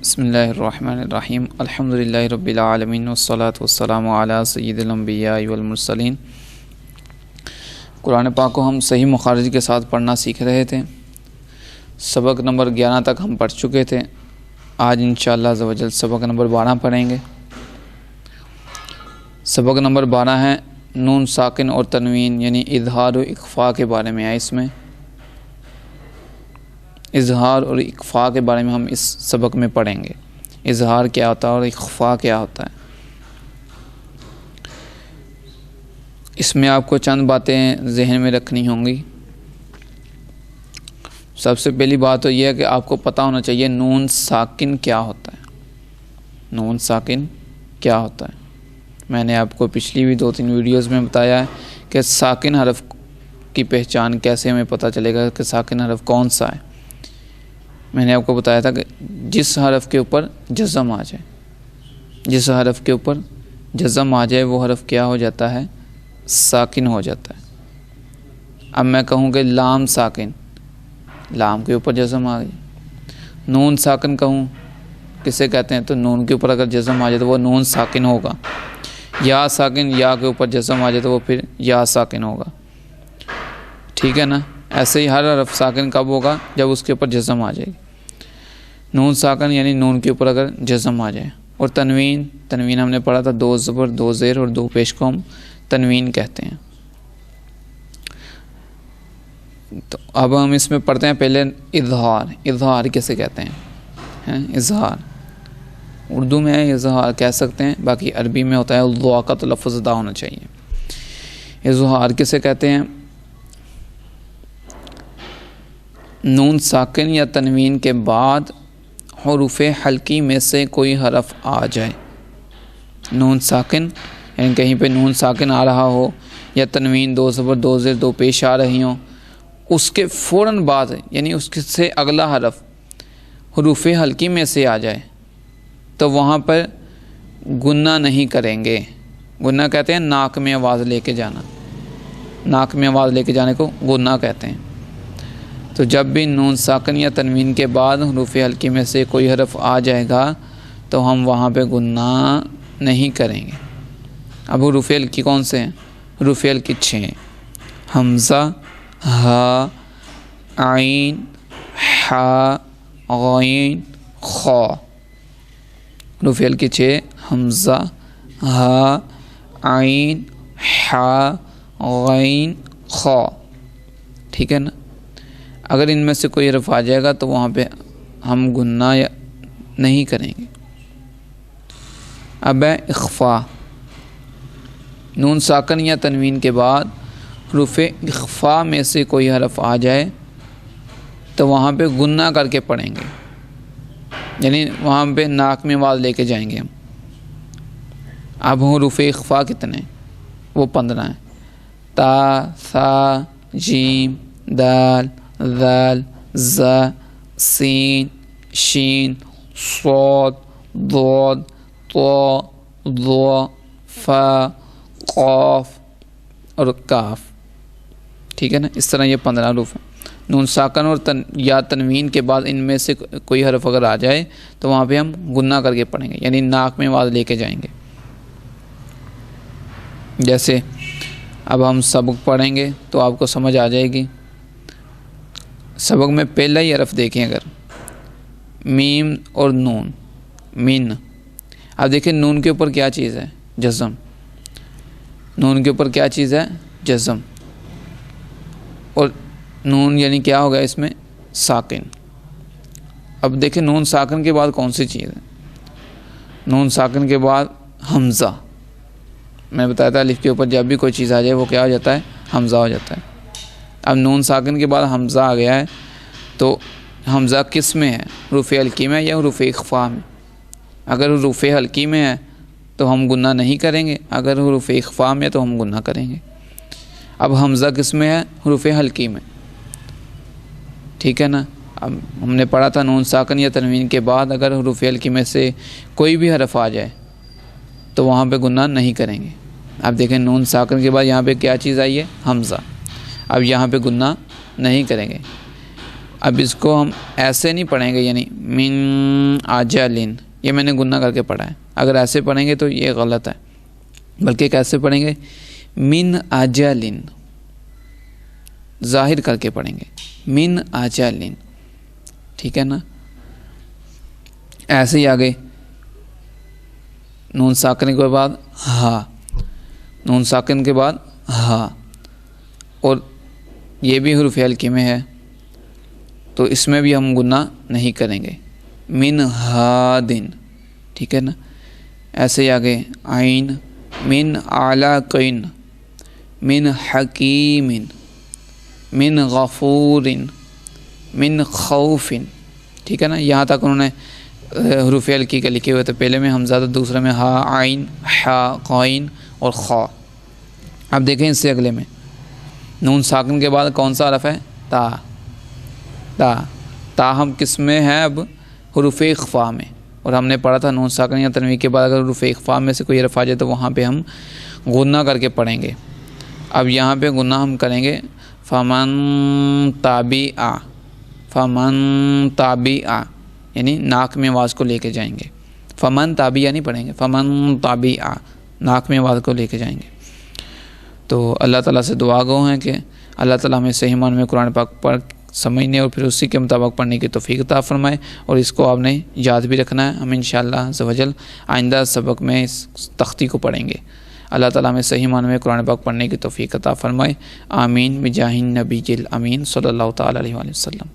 بسم اللہ الرحمن الرحیم الحمدللہ رب العالمین والصلاة والسلام علی سید الانبیاء والمرسلین۔ قرآن پاک کو ہم صحیح مخارج کے ساتھ پڑھنا سیکھ رہے تھے۔ سبق نمبر 11 تک ہم پڑھ چکے تھے۔ آج انشاءاللہ عز و جل سبق نمبر 12 پڑھیں گے۔ سبق نمبر 12 ہے نون ساکن اور تنوین یعنی اظہار و اخفاء کے بارے میں ہے۔ اس میں اظہار اور اخفاء کے بارے میں ہم اس سبق میں پڑھیں گے۔ اظہار کیا ہوتا ہے اور اخفاء کیا ہوتا ہے۔ اس میں آپ کو چند باتیں ذہن میں رکھنی ہوں گی۔ سب سے پہلی بات تو یہ ہے کہ آپ کو پتہ ہونا چاہیے نون ساکن کیا ہوتا ہے۔ نون ساکن کیا ہوتا ہے میں نے آپ کو پچھلی بھی 2-3 ویڈیوز میں بتایا ہے کہ ساکن حرف کی پہچان کیسے ہمیں پتہ چلے گا کہ ساکن حرف کون سا ہے۔ میں نے آپ کو بتایا تھا کہ جس حرف کے اوپر جزم آ جائے، جس حرف کے اوپر جزم آ جائے وہ حرف کیا ہو جاتا ہے؟ ساکن ہو جاتا ہے۔ اب میں کہوں کہ لام ساکن، لام کے اوپر جزم آ گئی۔ نون ساکن کہوں، کسے کہتے ہیں؟ تو نون کے اوپر اگر جزم آ جائے تو وہ نون ساکن ہوگا۔ یا ساکن، یا کے اوپر جزم آ جائے تو وہ پھر یا ساکن ہوگا۔ ٹھیک ہے نا؟ ایسے ہی ہر حرف ساکن کب ہوگا؟ جب اس کے اوپر جزم آ جائے گی۔ نون ساکن یعنی نون کے اوپر اگر جزم آ جائے۔ اور تنوین، تنوین ہم نے پڑھا تھا 2 زبر 2 زیر اور 2 پیش کو ہم تنوین کہتے ہیں۔ تو اب ہم اس میں پڑھتے ہیں پہلے اظہار۔ اظہار کیسے کہتے ہیں؟ اظہار اردو میں ہے اظہار کہہ سکتے ہیں، باقی عربی میں ہوتا ہے الضاء کا تلفظ ادا ہونا چاہیے۔ اظہار کیسے کہتے ہیں؟ نون ساکن یا تنوین کے بعد حروف حلقی میں سے کوئی حرف آ جائے۔ نون ساکن یعنی کہیں پہ نون ساکن آ رہا ہو یا تنوین 2 زبر 2 زیر 2 پیش آ رہی ہوں، اس کے فوراً بعد یعنی اس سے اگلا حرف حروف حلقی میں سے آ جائے تو وہاں پر گنہ نہیں کریں گے۔ گنہ کہتے ہیں ناک میں آواز لے کے جانا، ناک میں آواز لے کے جانے کو گنہ کہتے ہیں۔ تو جب بھی نون ساکن یا تنوین کے بعد حروف حلقی میں سے کوئی حرف آ جائے گا تو ہم وہاں پہ گنہ نہیں کریں گے۔ اب حروف حلقی کون سے ہیں؟ حروف حلقی 6 ہیں: حمزہ، ہا، عین، حا، غین، خا۔ حروف حلقی 6: حمزہ، ہا، عین، حا، غین، خا۔ ٹھیک ہے نا؟ اگر ان میں سے کوئی حرف آ جائے گا تو وہاں پہ ہم گنہ نہیں کریں گے۔ اب ہے اخفاء۔ نون ساکن یا تنوین کے بعد حروف اخفاء میں سے کوئی حرف آ جائے تو وہاں پہ گنہ کر کے پڑھیں گے، یعنی وہاں پہ ناک میں آواز لے کے جائیں گے ہم۔ اب حروف اخفاء کتنے؟ وہ 15 ہیں: تا، ثا، جیم، دال، ذال، ذا، سین، شین، صاد، ضاد، طا، ظا، فا، قاف اور کاف۔ ٹھیک ہے نا؟ اس طرح یہ 15 حروف ہیں۔ نون ساکن اور یا تنوین کے بعد ان میں سے کوئی حرف اگر آ جائے تو وہاں پہ ہم گنہ کر کے پڑھیں گے، یعنی ناک میں آواز لے کے جائیں گے۔ جیسے اب ہم سبق پڑھیں گے تو آپ کو سمجھ آ جائے گی۔ سبق میں پہلا ہی حرف دیکھیں، اگر میم اور نون، مین۔ اب دیکھیں نون کے اوپر کیا چیز ہے؟ جزم۔ نون کے اوپر کیا چیز ہے؟ جزم۔ اور نون یعنی کیا ہوگا اس میں؟ ساکن۔ اب دیکھیں نون ساکن کے بعد کون سی چیز ہے؟ نون ساکن کے بعد حمزہ۔ میں بتایا تھا الف کے اوپر جب بھی کوئی چیز آ جائے وہ کیا ہو جاتا ہے؟ حمزہ ہو جاتا ہے۔ اب نون ساکن کے بعد حمزہ آ گیا ہے تو حمزہ کس میں ہے؟ حروف حلقی میں یا حروف اخفاء میں؟ اگر حروف حلقی میں ہے تو ہم گنہ نہیں کریں گے، اگر حروف اخفاء میں تو ہم گنہ کریں گے۔ اب حمزہ کس میں ہے؟ حروف حلقی میں۔ ٹھیک ہے نا؟ اب ہم نے پڑھا تھا نون ساکن یا تنوین کے بعد اگر حروف حلقی میں سے کوئی بھی حرف آ جائے تو وہاں پہ گنہ نہیں کریں گے۔ اب دیکھیں نون ساکن کے بعد یہاں پہ کیا چیز آئی ہے؟ حمزہ۔ اب یہاں پہ گنہ نہیں کریں گے۔ اب اس کو ہم ایسے نہیں پڑھیں گے، یعنی من عجلن، یہ میں نے گنہ کر کے پڑھا ہے، اگر ایسے پڑھیں گے تو یہ غلط ہے، بلکہ کیسے پڑھیں گے؟ من عجلن، ظاہر کر کے پڑھیں گے، من عجلن، ٹھیک ہے نا؟ ایسے ہی آگے نون ساکن کے بعد ہا، نون ساکن کے بعد ہا، اور یہ بھی حروف ہلکی میں ہے تو اس میں بھی ہم گنہ نہیں کریں گے، من ہادن، ٹھیک ہے نا؟ ایسے ہی آگے عین، من علاقین، من حکیم، من غفور، من خوف، ٹھیک ہے نا؟ یہاں تک انہوں نے حروف ہلکی کے لکھے ہوئے تھے، پہلے میں حمزہ، دوسرے میں ہا، عین، حا، قائن اور خا۔ اب دیکھیں اس سے اگلے میں نون ساکن کے بعد کون سا حرف ہے؟ تا۔ تا ہم کس میں ہے؟ اب حروف اخفاء میں، اور ہم نے پڑھا تھا نون ساکن یا تنوین کے بعد اگر حروف اخفاء میں سے کوئی حرف آ جائے تو وہاں پہ ہم غنہ کر کے پڑھیں گے۔ اب یہاں پہ غنہ ہم کریں گے فمن تابع، فمن تابع، یعنی ناک میں آواز کو لے کے جائیں گے، فمن تابع نہیں پڑھیں گے، فمن تابع، ناک میں آواز کو لے کے جائیں گے۔ تو اللہ تعالیٰ سے دعا گو ہیں کہ اللہ تعالیٰ ہمیں صحیح معنی میں قرآن پاک پڑھ سمجھنے اور پھر اسی کے مطابق پڑھنے کی توفیق عطا فرمائے، اور اس کو آپ نے یاد بھی رکھنا ہے۔ ہم انشاءاللہ عز و جل آئندہ سبق میں اس تختی کو پڑھیں گے۔ اللہ تعالیٰ ہمیں صحیح معنی میں قرآن پاک پڑھنے کی توفیق عطا فرمائے، آمین بجاہ النبی الامین صلی اللہ تعالیٰ علیہ وآلہ وسلم۔